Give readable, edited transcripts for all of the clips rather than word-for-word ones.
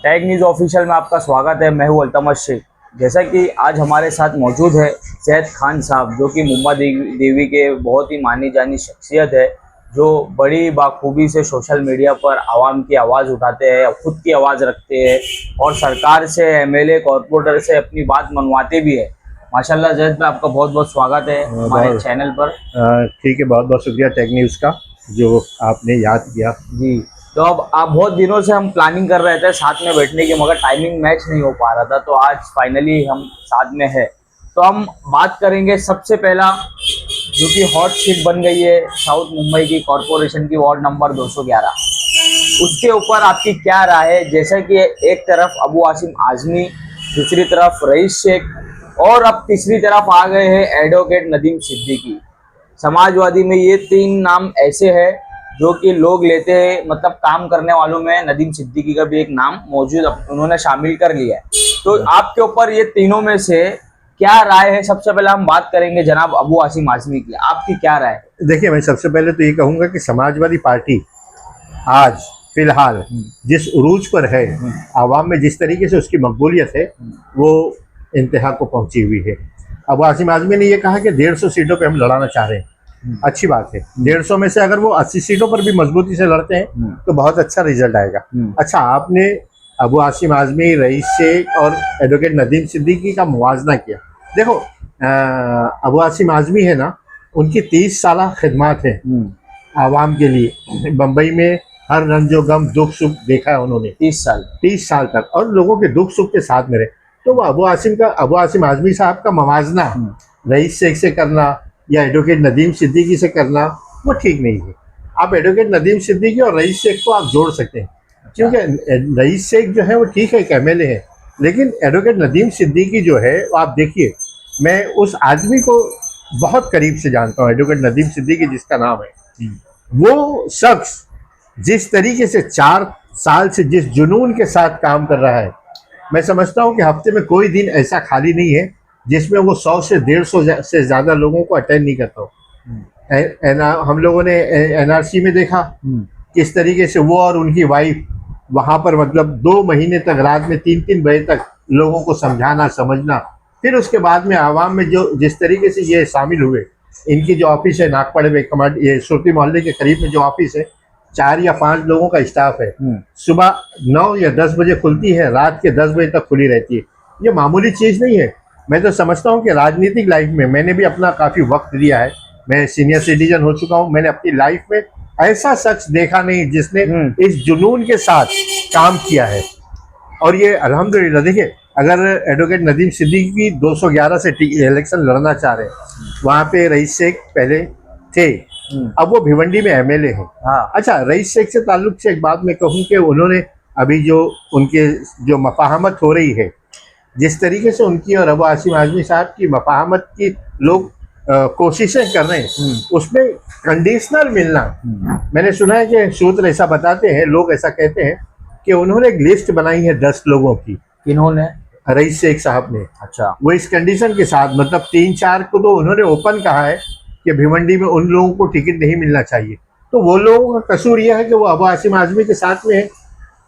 Tag news official में आपका स्वागत है। मैं हूं अल्तमश शेख। जैसा कि आज हमारे साथ मौजूद है जैद खान साहब, जो कि मुंबा देवी के बहुत ही मानी जानी शख्सियत है, जो बड़ी बाखूबी से सोशल मीडिया पर आवाम की आवाज़ उठाते हैं, खुद की आवाज़ रखते हैं और सरकार से, एमएलए, कॉरपोरेटर से अपनी बात मनवाते भी है। माशाल्लाह जैद भाई, आपका बहुत बहुत स्वागत है हमारे चैनल पर। ठीक है, बहुत बहुत शुक्रिया टेक न्यूज़ का जो आपने याद किया। जी, तो अब आप बहुत दिनों से हम प्लानिंग कर रहे थे साथ में बैठने की, मगर टाइमिंग मैच नहीं हो पा रहा था, तो आज फाइनली हम साथ में है। तो हम बात करेंगे सबसे पहला, जो कि हॉट सीट बन गई है साउथ मुंबई की कॉरपोरेशन की, वार्ड नंबर 211। उसके ऊपर आपकी क्या राय है? जैसे कि एक तरफ अबू आसिम आजमी, दूसरी तरफ रईस शेख और अब तीसरी तरफ आ गए हैं एडवोकेट नदीम सिद्दीकी। समाजवादी में ये तीन नाम ऐसे हैं जो कि लोग लेते हैं, मतलब काम करने वालों में नदीम सिद्दीकी का भी एक नाम मौजूद उन्होंने शामिल कर लिया है। तो आपके ऊपर ये तीनों में से क्या राय है? सबसे पहले हम बात करेंगे जनाब अबू आसिम आजमी की, आपकी क्या राय है? देखिए, मैं सबसे पहले तो ये कहूँगा कि समाजवादी पार्टी आज फिलहाल जिस उरूज पर है, आवाम में जिस तरीके से उसकी मकबूलियत है, वो इंतहा को पहुंची हुई है। अब आसिम आजमी ने ये कहा कि 150 सीटों पे हम लड़ाना चाह रहे हैं। अच्छी बात है। 150 में से अगर वो 80 सीटों पर भी मजबूती से लड़ते हैं तो बहुत अच्छा रिजल्ट आएगा। अच्छा, आपने अबू आसिम आजमी, रईस शेख और एडवोकेट नदीम सिद्दीकी का मुवाजना किया। देखो, अबू आसिम आजमी है ना, उनकी 30 साल खिदमत है आवाम के लिए। बम्बई में हर रंजो गम दुख सुख देखा है उन्होंने 30 साल तक, और लोगों के दुख सुख के साथ में रहे। तो वो अबू आसिम आजमी साहब का मवाजना रईस शेख से करना या एडवोकेट नदीम सिद्दीकी से करना, वो ठीक नहीं है। आप एडवोकेट नदीम सिद्दीकी और रईस शेख को आप जोड़ सकते हैं, क्योंकि रईस शेख जो है वो ठीक है, एक एमएलए है, लेकिन एडवोकेट नदीम सिद्दीकी जो है, आप देखिए, मैं उस आदमी को बहुत करीब से जानता हूँ, एडवोकेट नदीम सिद्दीकी जिसका नाम है। वो शख्स जिस तरीके से 4 साल से जिस जुनून के साथ काम कर रहा है, मैं समझता हूँ कि हफ्ते में कोई दिन ऐसा खाली नहीं है जिसमें वो 100 से 150 से ज़्यादा लोगों को अटेंड नहीं करता हो। हम लोगों ने एनआरसी में देखा किस तरीके से वो और उनकी वाइफ वहाँ पर, मतलब 2 महीने तक रात में 3-3 बजे तक लोगों को समझाना, समझना। फिर उसके बाद में आवाम में जो जिस तरीके से ये शामिल हुए, इनकी जो ऑफिस है नागपड़े में, ये सुरती मोहल्ले के करीब में जो ऑफिस है, 4 या 5 लोगों का स्टाफ है। सुबह 9 या 10 बजे खुलती है, रात के 10 बजे तक खुली रहती है। ये मामूली चीज़ नहीं है। मैं तो समझता हूँ कि राजनीतिक लाइफ में मैंने भी अपना काफ़ी वक्त दिया है। मैं सीनियर सिटीजन हो चुका हूँ। मैंने अपनी लाइफ में ऐसा शख्स देखा नहीं जिसने इस जुनून के साथ काम किया है। और ये अल्हम्दुलिल्लाह, देखिए, अगर एडवोकेट नदीम सिद्दीकी 211 से इलेक्शन लड़ना चाह रहे हैं, वहाँ पे रईस शेख पहले थे, अब वो भिवंडी में एमएलए हैं। हाँ। अच्छा, रईस शेख से ताल्लुक से एक बात मैं कहूँ कि उन्होंने अभी जो उनके जो मफाहमत हो रही है, जिस तरीके से उनकी और अबू आसिम आजमी साहब की मफाहमत की लोग कोशिशें कर रहे हैं, उसमें कंडीशनल मिलना, मैंने सुना है कि सूत्र ऐसा बताते हैं, लोग ऐसा कहते हैं कि उन्होंने एक लिस्ट बनाई है 10 लोगों की। इन्होंने? रईस शेख साहब ने। अच्छा। वो इस कंडीशन के साथ, मतलब 3-4 को तो उन्होंने ओपन कहा है कि भिवंडी में उन लोगों को टिकट नहीं मिलना चाहिए। तो वो लोगों का कसूर यह है कि वो अबू आसिम आजमी के साथ में है।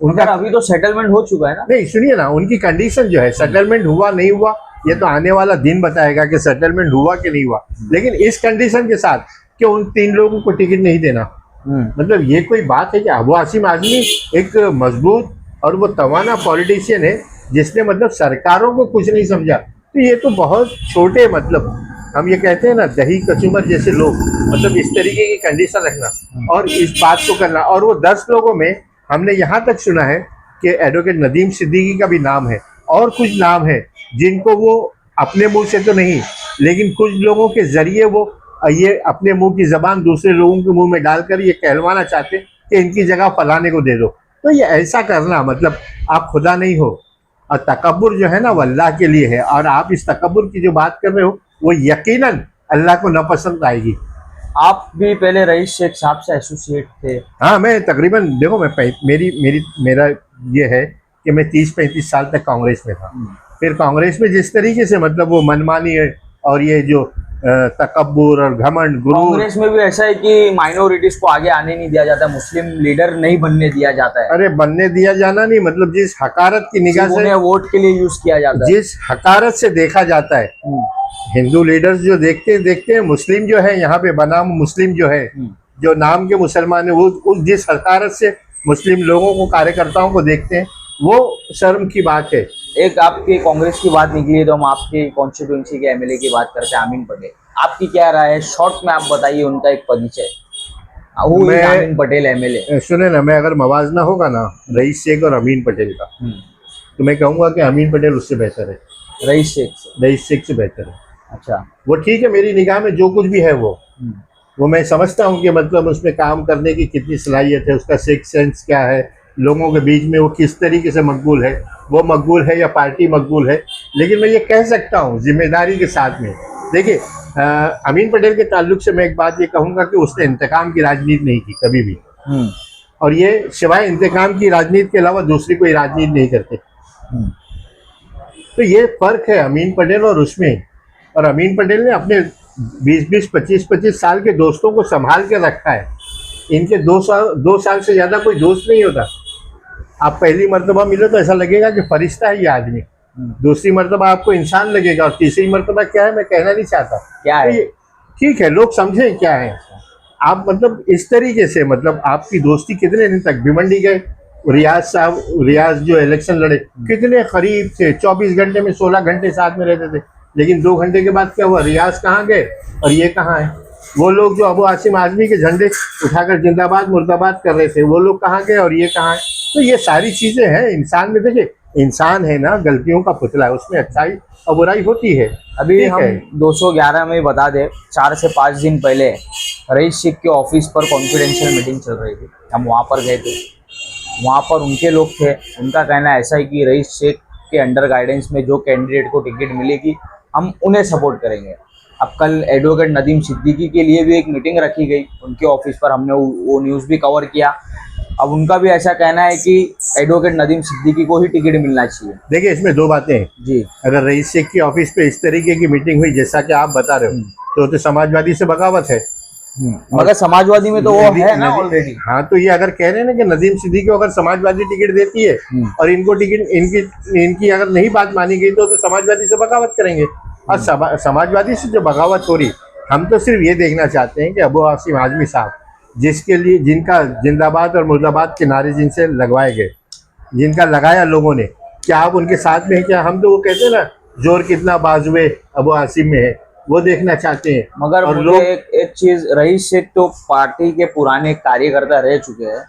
उनका अभी तो सेटलमेंट हो चुका है ना? नहीं, सुनिए ना, उनकी कंडीशन जो है, सेटलमेंट हुआ नहीं हुआ ये तो आने वाला दिन बताएगा कि सेटलमेंट हुआ कि नहीं हुआ, लेकिन इस कंडीशन के साथ कि उन 3 लोगों को टिकट नहीं देना, मतलब ये कोई बात है कि अबू आसिम आजमी एक मजबूत और वो तवाना पॉलिटिशियन है जिसने मतलब सरकारों को कुछ नहीं समझा। तो ये तो बहुत छोटे, मतलब हम ये कहते हैं ना, दही कचूमर जैसे लोग, मतलब इस तरीके की कंडीशन रखना और इस बात को करना। और वो 10 लोगों में हमने यहाँ तक सुना है कि एडवोकेट नदीम सिद्दीकी का भी नाम है, और कुछ नाम है जिनको वो अपने मुंह से तो नहीं, लेकिन कुछ लोगों के जरिए वो ये अपने मुंह की जबान दूसरे लोगों के मुंह में डालकर ये कहलवाना चाहते कि इनकी जगह फलाने को दे दो। तो ये ऐसा करना, मतलब आप खुदा नहीं हो, और तकब्बुर जो है ना वो अल्लाह के लिए है, और आप इस तकब्बुर की जो बात कर रहे हो वो यकीनन अल्लाह को नापसंद आएगी। आप भी पहले रईस शेख साहब से एसोसिएट थे? हाँ, मैं तकरीबन, देखो, मैं मेरा ये है कि मैं 30-35 साल तक कांग्रेस में था। फिर कांग्रेस में जिस तरीके से, मतलब वो मनमानी है और ये जो तकब्बुर और घमंड गुरूर। कांग्रेस में भी ऐसा है कि माइनॉरिटीज को आगे आने नहीं दिया जाता, मुस्लिम लीडर नहीं बनने दिया जाता है, अरे बनने दिया जाना नहीं, मतलब जिस हकारत की निगाह सिर्फ से, उन्हें वोट के लिए यूज किया जाता है। जिस हकारत से देखा जाता है, हिंदू लीडर्स जो देखते हैं, मुस्लिम जो है यहाँ पे बनाम मुस्लिम जो है, जो नाम के मुसलमान है, वो उस जिस हकारत से मुस्लिम लोगों को, कार्यकर्ताओं को देखते हैं, वो शर्म की बात है। एक आपकी कांग्रेस की बात निकली है तो हम आपकी कॉन्स्टिट्यूंसी के एमएलए की बात करते हैं, आमीन पटेल। आपकी क्या राय है, शॉर्ट में आप बताइए उनका एक परिचय। आमीन पटेल एमएलए। सुने ना, मैं अगर मवाजना होगा ना रईस शेख और अमीन पटेल का, तो मैं कहूंगा कि अमीन पटेल उससे बेहतर है, रईस शेख से बेहतर है। अच्छा, वो ठीक है, मेरी निगाह में जो कुछ भी है वो मैं समझता हूँ कि मतलब उसमें काम करने की कितनी सलाहियत है, उसका सिक्स सेंस क्या है, लोगों के बीच में वो किस तरीके से मकबूल है, वो मकबूल है या पार्टी मकबूल है। लेकिन मैं ये कह सकता हूँ जिम्मेदारी के साथ में, देखिए अमीन पटेल के ताल्लुक से मैं एक बात ये कहूँगा कि उसने इंतकाम की राजनीति नहीं की कभी भी, और ये सिवाय इंतकाम की राजनीति के अलावा दूसरी कोई राजनीति नहीं करते। तो ये फर्क है अमीन पटेल और उसमें। और अमीन पटेल ने अपने 20-20, 25-25 साल के दोस्तों को संभाल के रखा है। इनके 2 साल से ज़्यादा कोई दोस्त नहीं होता। आप पहली मर्तबा मिलो तो ऐसा लगेगा कि फरिश्ता है ये आदमी, दूसरी मर्तबा आपको इंसान लगेगा, और तीसरी मर्तबा क्या है मैं कहना नहीं चाहता क्या है, तो ठीक है, लोग समझें क्या है। आप मतलब इस तरीके से, मतलब आपकी दोस्ती कितने दिन तक, भिवंडी गए, रियाज जो इलेक्शन लड़े, कितने करीब थे, 24 घंटे में 16 घंटे साथ में रहते थे, लेकिन 2 घंटे के बाद क्या हुआ, रियाज कहाँ गए और ये कहाँ है। वो लोग जो अबू आसिम आजमी के झंडे उठाकर जिंदाबाद मुर्दाबाद कर रहे थे, वो लोग कहाँ गए और ये कहाँ है। तो ये सारी चीजें हैं इंसान में। देखिए इंसान है ना, गलतियों का पुतला है, उसमें अच्छाई और बुराई होती है। अभी हम 211 में बता दें, 4 से 5 दिन पहले रईस शेख के ऑफिस पर कॉन्फिडेंशियल मीटिंग चल रही थी, हम वहाँ पर गए थे। वहाँ पर उनके लोग थे, उनका कहना ऐसा है कि रईस शेख के अंडर गाइडेंस में जो कैंडिडेट को टिकट मिलेगी हम उन्हें सपोर्ट करेंगे। अब कल एडवोकेट नदीम सिद्दीकी के लिए भी एक मीटिंग रखी गई उनके ऑफिस पर, हमने वो न्यूज़ भी कवर किया। अब उनका भी ऐसा कहना है कि एडवोकेट नदीम सिद्दीकी को ही टिकट मिलना चाहिए। देखिए इसमें 2 बातें हैं जी, अगर रईस शेख की ऑफिस पे इस तरीके की मीटिंग हुई जैसा कि आप बता रहे हो, तो समाजवादी से बगावत है। मगर समाजवादी में तो वो है ना ऑलरेडी। हाँ, तो ये अगर कह रहे हैं ना कि नदीम सिद्दीकी को अगर समाजवादी टिकट देती है और इनको टिकट इनकी अगर नहीं बात मानी गई तो समाजवादी से बगावत करेंगे। और समाजवादी से जो बगावत हो रही, हम तो सिर्फ ये देखना चाहते हैं कि अबू आसिम आजमी साहब, जिनका जिंदाबाद और मुर्दाबाद के नारे जिनसे लगवाए गए, जिनका लगाया लोगों ने, क्या आप उनके साथ में है क्या। हम तो वो कहते हैं ना, जोर कितना बाजुए अबू आसिम में है, वो देखना चाहते हैं। मगर और मुझे एक चीज, रईस शेख तो पार्टी के पुराने कार्यकर्ता रह चुके हैं,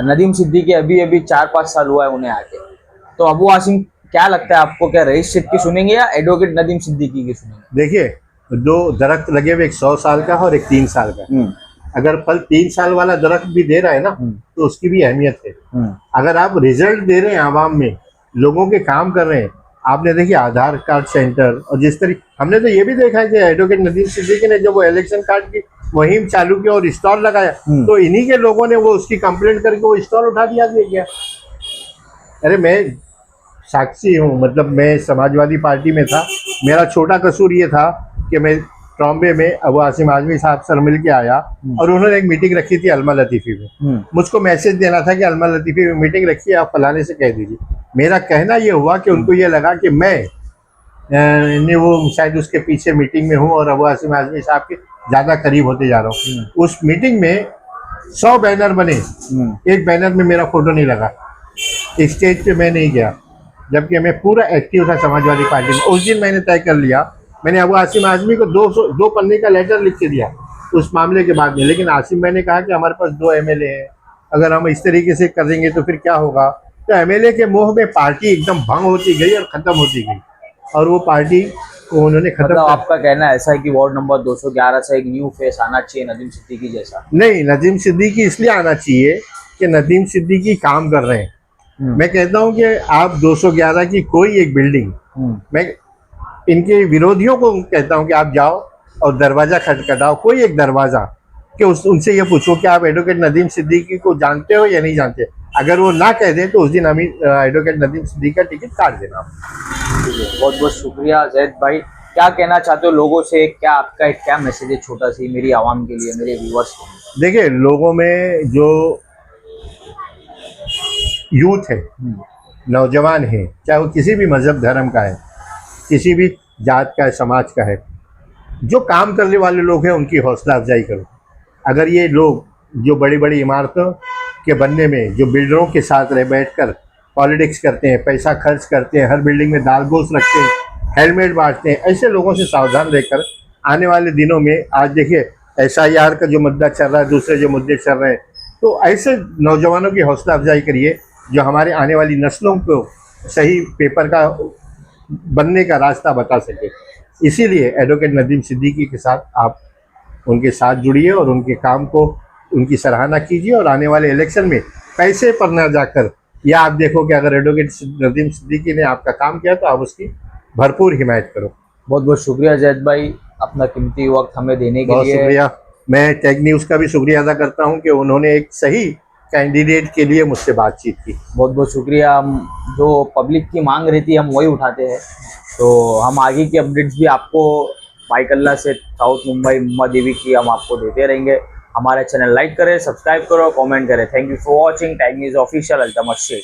नदीम सिद्दीकी अभी 4-5 साल हुआ है उन्हें आके, तो अबू आसिम क्या लगता है आपको, क्या रईस शेख की सुनेंगे या एडवोकेट नदीम सिद्दीकी की सुनेंगे। देखिए 2 दरख्त लगे हुए, एक 100 साल का और एक 3 साल का। अगर फल 3 साल वाला दरख्त भी दे रहा है ना, तो उसकी भी अहमियत है। अगर आप रिजल्ट दे रहे हैं आवाम में, लोगों के काम कर रहे हैं, आपने देखिए आधार कार्ड सेंटर, और जिस तरीके हमने तो ये भी देखा है कि एडवोकेट नदीम सिद्दीकी ने जब वो इलेक्शन कार्ड की मुहिम चालू की और स्टॉल लगाया, तो इन्हीं के लोगों ने वो उसकी कंप्लेंट करके वो स्टॉल उठा दिया गया। अरे मैं साक्षी हूँ, मतलब मैं समाजवादी पार्टी में था, मेरा छोटा कसूर ये था कि मैं ट्रॉम्बे में अबू आसिम आजमी साहब से मिल के आया, और उन्होंने एक मीटिंग रखी थी अलमा लतीफ़ी में। मुझको मैसेज देना था कि अलमा लतीफ़ी में मीटिंग रखी है, आप फलाने से कह दीजिए। मेरा कहना ये हुआ कि उनको ये लगा कि मैं वो शायद उसके पीछे मीटिंग में हूँ और अबू आसिम आजमी साहब के ज़्यादा करीब होते जा रहा हूँ। उस मीटिंग में 100 बैनर बने, एक बैनर में मेरा फोटो नहीं लगा, स्टेज पे मैं नहीं गया, जबकि मैं पूरा एक्टिव था समाजवादी पार्टी में। उस दिन मैंने तय कर लिया, मैंने अबू आसिम आजमी को 2 पन्ने का लेटर लिख के दिया उस मामले के बाद में। लेकिन आसिम मैंने कहा कि हमारे पास 2 एमएलए हैं, अगर हम इस तरीके से करेंगे तो फिर क्या होगा। तो एमएलए के मोह में पार्टी एकदम भंग होती गई और ख़त्म होती गई, और वो पार्टी को उन्होंने खत्म। मतलब आपका कहना ऐसा है कि वार्ड नंबर 211 से एक न्यू फेस आना चाहिए नदीम सिद्दीकी जैसा। नहीं, नदीम सिद्दीकी इसलिए आना चाहिए कि नदीम सिद्दीकी काम कर रहे हैं। मैं कहता हूं कि आप 211 की कोई एक बिल्डिंग, मैं इनके विरोधियों को कहता हूं कि आप जाओ और दरवाज़ा खटखटाओ, कोई एक दरवाज़ा, कि उनसे ये पूछो कि आप एडवोकेट नदीम सिद्दीकी को जानते हो या नहीं जानते। अगर वो ना कह दें तो उस दिन एडवोकेट नदीम सिद्दीकी का टिकट काट देना। बहुत बहुत शुक्रिया जैद भाई, क्या कहना चाहते हो लोगों से, क्या आपका एक क्या मैसेज है छोटा सी मेरी आवाम के लिए, मेरे व्यूअर्स के लिए? देखिए, लोगों में जो यूथ है, नौजवान है, चाहे वो किसी भी मजहब धर्म का है, किसी भी जात का है, समाज का है, जो काम करने वाले लोग हैं उनकी हौसला अफजाई करो। अगर ये लोग जो बड़ी बड़ी इमारतों के बनने में जो बिल्डरों के साथ रह बैठकर पॉलिटिक्स करते हैं, पैसा खर्च करते हैं, हर बिल्डिंग में दाल गोश्त रखते हैं, हेलमेट बांटते हैं, ऐसे लोगों से सावधान रहकर आने वाले दिनों में, आज देखिए SIR का जो मुद्दा चल रहा है, दूसरे जो मुद्दे चल रहे हैं, तो ऐसे नौजवानों की हौसला अफजाई करिए जो हमारे आने वाली नस्लों को सही पेपर का बनने का रास्ता बता सके। इसीलिए एडवोकेट नदीम सिद्दीकी के साथ आप उनके साथ जुड़िए और उनके काम को, उनकी सराहना कीजिए, और आने वाले इलेक्शन में पैसे पर ना जाकर, या आप देखो कि अगर एडवोकेट नदीम सिद्दीकी ने आपका काम किया तो आप उसकी भरपूर हिमायत करो। बहुत बहुत शुक्रिया जैद भाई, अपना कीमती वक्त हमें देने के बहुत लिए। शुक्रिया। मैं टेक न्यूज़ का भी शुक्रिया अदा करता हूं कि उन्होंने एक सही कैंडिडेट के लिए मुझसे बातचीत की। बहुत बहुत शुक्रिया। हम जो पब्लिक की मांग रहती है हम वही उठाते हैं, तो हम आगे की अपडेट्स भी आपको भाईकल्ला से साउथ मुंबई मुम्बा देवी की हम आपको देते रहेंगे। हमारा चैनल लाइक करें, सब्सक्राइब करो, कमेंट करें। Thank you for watching tech news official Altamash Sheikh.